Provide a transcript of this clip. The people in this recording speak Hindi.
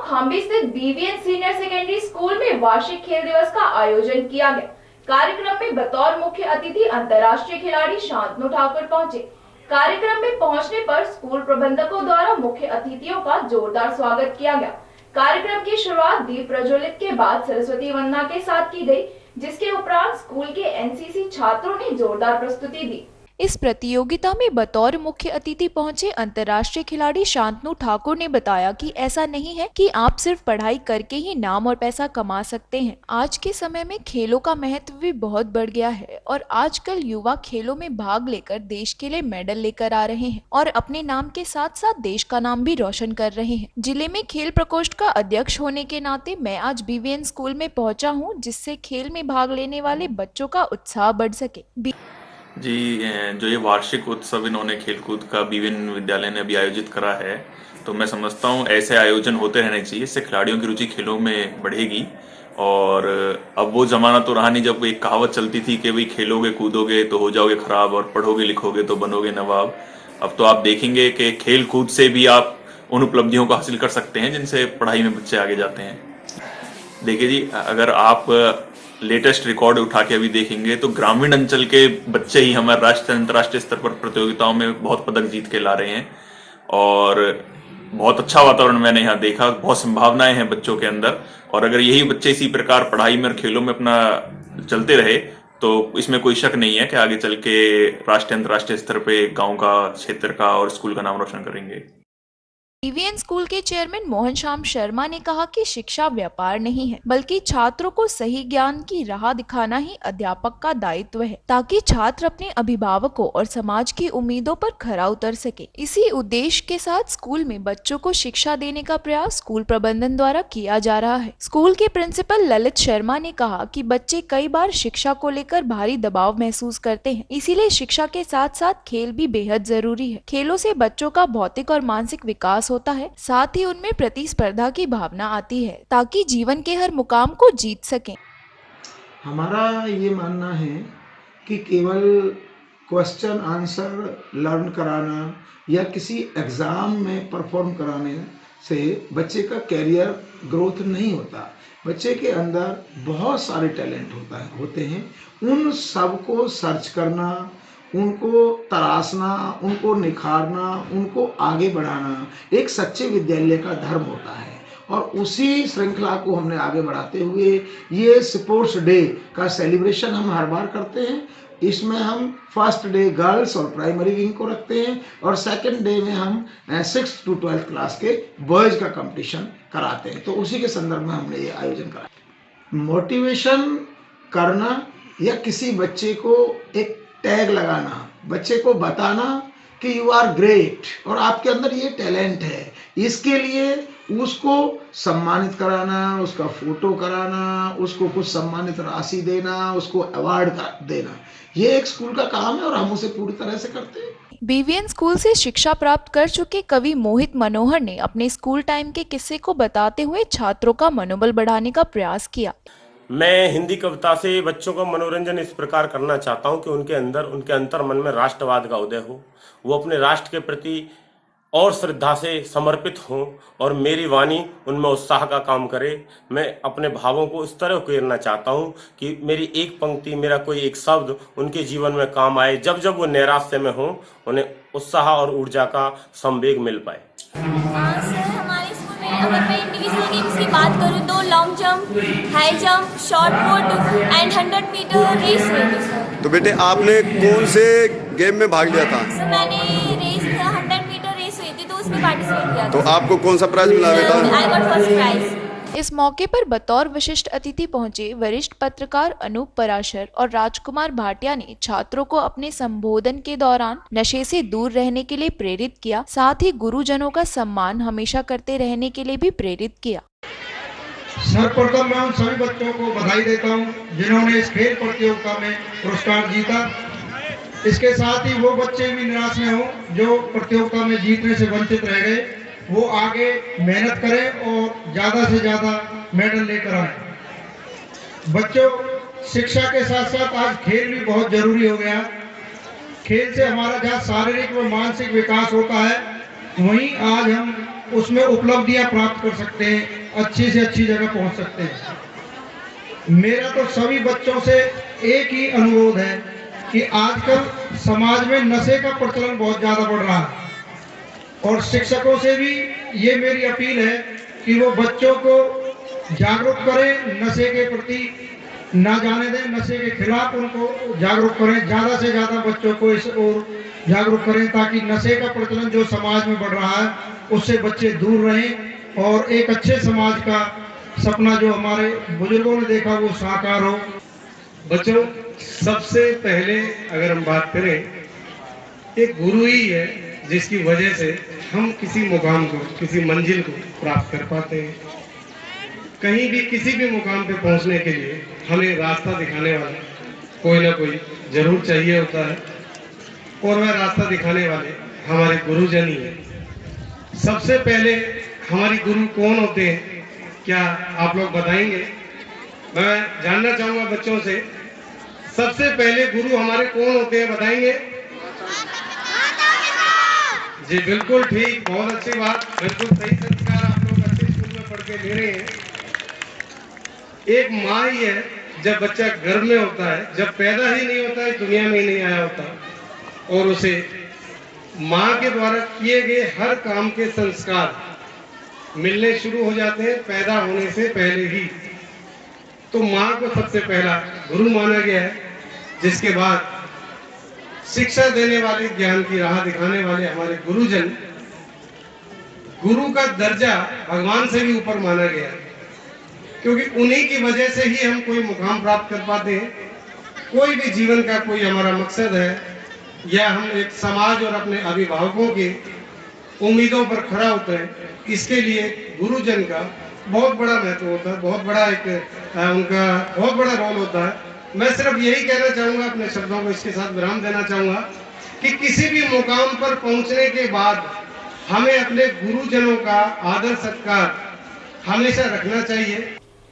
खाम्बी स्थित बीवीएन सीनियर सेकेंडरी स्कूल में वार्षिक खेल दिवस का आयोजन किया गया। कार्यक्रम में बतौर मुख्य अतिथि अंतर्राष्ट्रीय खिलाड़ी शांतनु ठाकुर पहुंचे। कार्यक्रम में पहुंचने पर स्कूल प्रबंधकों द्वारा मुख्य अतिथियों का जोरदार स्वागत किया गया। कार्यक्रम की शुरुआत दीप प्रज्वलित के बाद सरस्वती वंदना के साथ की गई, जिसके उपरांत स्कूल के एनसीसी छात्रों ने जोरदार प्रस्तुति दी। इस प्रतियोगिता में बतौर मुख्य अतिथि पहुंचे अंतर्राष्ट्रीय खिलाड़ी शांतनु ठाकुर ने बताया कि ऐसा नहीं है कि आप सिर्फ पढ़ाई करके ही नाम और पैसा कमा सकते हैं। आज के समय में खेलों का महत्व भी बहुत बढ़ गया है और आजकल युवा खेलों में भाग लेकर देश के लिए मेडल लेकर आ रहे हैं और अपने नाम के साथ साथ देश का नाम भी रोशन कर रहे हैं। जिले में खेल प्रकोष्ठ का अध्यक्ष होने के नाते मैं आज बीवीएन स्कूल में पहुँचा हूँ, जिससे खेल में भाग लेने वाले बच्चों का उत्साह बढ़ सके। जी, जो ये वार्षिक उत्सव इन्होंने खेलकूद का बीवीएन विद्यालय ने अभी आयोजित करा है, तो मैं समझता हूँ ऐसे आयोजन होते रहने चाहिए। इससे खिलाड़ियों की रुचि खेलों में बढ़ेगी। और अब वो ज़माना तो रहा नहीं जब एक कहावत चलती थी कि भाई खेलोगे कूदोगे तो हो जाओगे खराब और पढ़ोगे लिखोगे तो बनोगे नवाब। अब तो आप देखेंगे कि खेल कूद से भी आप उन उपलब्धियों को हासिल कर सकते हैं जिनसे पढ़ाई में बच्चे आगे जाते हैं। देखिए जी, अगर आप लेटेस्ट रिकॉर्ड उठा के अभी देखेंगे तो ग्रामीण अंचल के बच्चे ही हमारे राष्ट्रीय अंतर्राष्ट्रीय स्तर पर प्रतियोगिताओं में बहुत पदक जीत के ला रहे हैं और बहुत अच्छा वातावरण मैंने यहाँ देखा। बहुत संभावनाएं हैं बच्चों के अंदर और अगर यही बच्चे इसी प्रकार पढ़ाई में और खेलों में अपना चलते रहे तो इसमें कोई शक नहीं है कि आगे चल के राष्ट्रीय अंतर्राष्ट्रीय स्तर पे गाँव का, क्षेत्र का और स्कूल का नाम रोशन करेंगे। बीवीएन स्कूल के चेयरमैन मोहन श्याम शर्मा ने कहा कि शिक्षा व्यापार नहीं है, बल्कि छात्रों को सही ज्ञान की राह दिखाना ही अध्यापक का दायित्व है, ताकि छात्र अपने अभिभावकों और समाज की उम्मीदों पर खरा उतर सके। इसी उद्देश्य के साथ स्कूल में बच्चों को शिक्षा देने का प्रयास स्कूल प्रबंधन द्वारा किया जा रहा है। स्कूल के प्रिंसिपल ललित शर्मा ने कहा कि बच्चे कई बार शिक्षा को लेकर भारी दबाव महसूस करते हैं, इसीलिए शिक्षा के साथ साथ खेल भी बेहद जरूरी है। खेलों से बच्चों का भौतिक और मानसिक विकास होता है, साथ ही उनमें प्रतिस्पर्धा की भावना आती है ताकि जीवन के हर मुकाम को जीत सकें। हमारा ये मानना है कि केवल क्वेश्चन आंसर लर्न कराना या किसी एग्ज़ाम में परफॉर्म कराने से बच्चे का कैरियर ग्रोथ नहीं होता। बच्चे के अंदर बहुत सारे टैलेंट होते हैं। उन सब को सर्च करना, उनको तराशना, उनको निखारना, उनको आगे बढ़ाना एक सच्चे विद्यालय का धर्म होता है। और उसी श्रृंखला को हमने आगे बढ़ाते हुए ये स्पोर्ट्स डे का सेलिब्रेशन हम हर बार करते हैं। इसमें हम फर्स्ट डे गर्ल्स और प्राइमरी विंग को रखते हैं और सेकंड डे में हम 6th to 12th क्लास के बॉयज़ का कंपटीशन कराते हैं। तो उसी के संदर्भ में हमने ये आयोजन कराया। मोटिवेशन करना या किसी बच्चे को एक टैग लगाना, बच्चे को बताना कि यू आर ग्रेट और आपके अंदर ये टैलेंट है, इसके लिए उसको सम्मानित कराना, उसका फोटो कराना, उसको कुछ सम्मानित राशि देना, उसको अवार्ड देना, ये एक स्कूल का काम है और हम उसे पूरी तरह से करते हैं। बीवीएन स्कूल से शिक्षा प्राप्त कर चुके कवि मोहित मनोहर ने अपने स्कूल टाइम के किस्से को बताते हुए छात्रों का मनोबल बढ़ाने का प्रयास किया। मैं हिंदी कविता से बच्चों का मनोरंजन इस प्रकार करना चाहता हूं कि उनके अंदर, उनके अंतर मन में राष्ट्रवाद का उदय हो, वो अपने राष्ट्र के प्रति और श्रद्धा से समर्पित हों और मेरी वाणी उनमें उत्साह का काम करे। मैं अपने भावों को इस तरह उकेरना चाहता हूं कि मेरी एक पंक्ति, मेरा कोई एक शब्द उनके जीवन में काम आए। जब जब वो नैराश्य में हों, उन्हें उत्साह और ऊर्जा का संवेग मिल पाए। अगर मैं इंडिविजुअल गेम्स की बात करूँ तो long jump, high jump, shot put and 100 metre race हुई थी सर। तो बेटे आपने कौन से गेम में भाग लिया था? सर मैंने रेस 100 मीटर रेस हुई थी तो उसमें पार्टिसिपेट किया था। तो आपको कौन सा प्राइज मिला बेटा? I got first prize. इस मौके पर बतौर विशिष्ट अतिथि पहुंचे वरिष्ठ पत्रकार अनूप पराशर और राजकुमार भाटिया ने छात्रों को अपने संबोधन के दौरान नशे से दूर रहने के लिए प्रेरित किया, साथ ही गुरुजनों का सम्मान हमेशा करते रहने के लिए भी प्रेरित किया। सर्वप्रथम मैं उन सभी बच्चों को बधाई देता हूं जिन्होंने इस खेल प्रतियोगिता में पुरस्कार जीता। इसके साथ ही वो बच्चे भी निराश न हों जो प्रतियोगिता में जीतने से वंचित रह गए, वो आगे मेहनत करें और ज़्यादा से ज़्यादा मेडल लेकर आए। बच्चों, शिक्षा के साथ साथ आज खेल भी बहुत ज़रूरी हो गया। खेल से हमारा जहाँ शारीरिक व मानसिक विकास होता है, वहीं आज हम उसमें उपलब्धियाँ प्राप्त कर सकते हैं। अच्छी से अच्छी जगह पहुंच सकते हैं। मेरा तो सभी बच्चों से एक ही अनुरोध है कि आजकल समाज में नशे का प्रचलन बहुत ज़्यादा बढ़ रहा है, और शिक्षकों से भी ये मेरी अपील है कि वो बच्चों को जागरूक करें, नशे के प्रति ना जाने दें, नशे के खिलाफ उनको जागरूक करें, ज़्यादा से ज़्यादा बच्चों को इस ओर जागरूक करें, ताकि नशे का प्रचलन जो समाज में बढ़ रहा है उससे बच्चे दूर रहें और एक अच्छे समाज का सपना जो हमारे बुजुर्गों ने देखा वो साकार हो। बच्चों, सबसे पहले अगर हम बात करें, एक गुरु ही है जिसकी वजह से हम किसी मुकाम को, किसी मंजिल को प्राप्त कर पाते हैं। कहीं भी किसी भी मुकाम पे पहुंचने के लिए हमें रास्ता दिखाने वाला कोई ना कोई जरूर चाहिए होता है, और वह रास्ता दिखाने वाले हमारे गुरुजन ही हैं। सबसे पहले हमारी गुरु कौन होते हैं, क्या आप लोग बताएंगे? मैं जानना चाहूंगा बच्चों से, सबसे पहले गुरु हमारे कौन होते हैं, बताएंगे? जी बिल्कुल ठीक, बहुत अच्छी बात, बिल्कुल सही संस्कार आप लोग अच्छे स्कूल में पढ़ के ले रहे हैं। एक माँ ही है, जब बच्चा गर्भ में होता है, जब पैदा ही नहीं होता है, दुनिया में ही नहीं आया होता, और उसे माँ के द्वारा किए गए हर काम के संस्कार मिलने शुरू हो जाते हैं पैदा होने से पहले ही। तो माँ को सबसे पहला गुरु माना गया है, जिसके बाद शिक्षा देने वाले, ज्ञान की राह दिखाने वाले हमारे गुरुजन, गुरु का दर्जा भगवान से भी ऊपर माना गया है, क्योंकि उन्हीं की वजह से ही हम कोई मुकाम प्राप्त कर पाते हैं। कोई भी जीवन का कोई हमारा मकसद है, या हम एक समाज और अपने अभिभावकों के उम्मीदों पर खड़ा होते हैं, इसके लिए गुरुजन का बहुत बड़ा महत्व होता है, बहुत बड़ा एक उनका बहुत बड़ा रोल होता है। मैं सिर्फ यही कहना चाहूँगा, अपने शब्दों को इसके साथ विराम देना चाहूँगा कि किसी भी मुकाम पर पहुँचने के बाद हमें अपने गुरुजनों का आदर सत्कार हमेशा रखना चाहिए।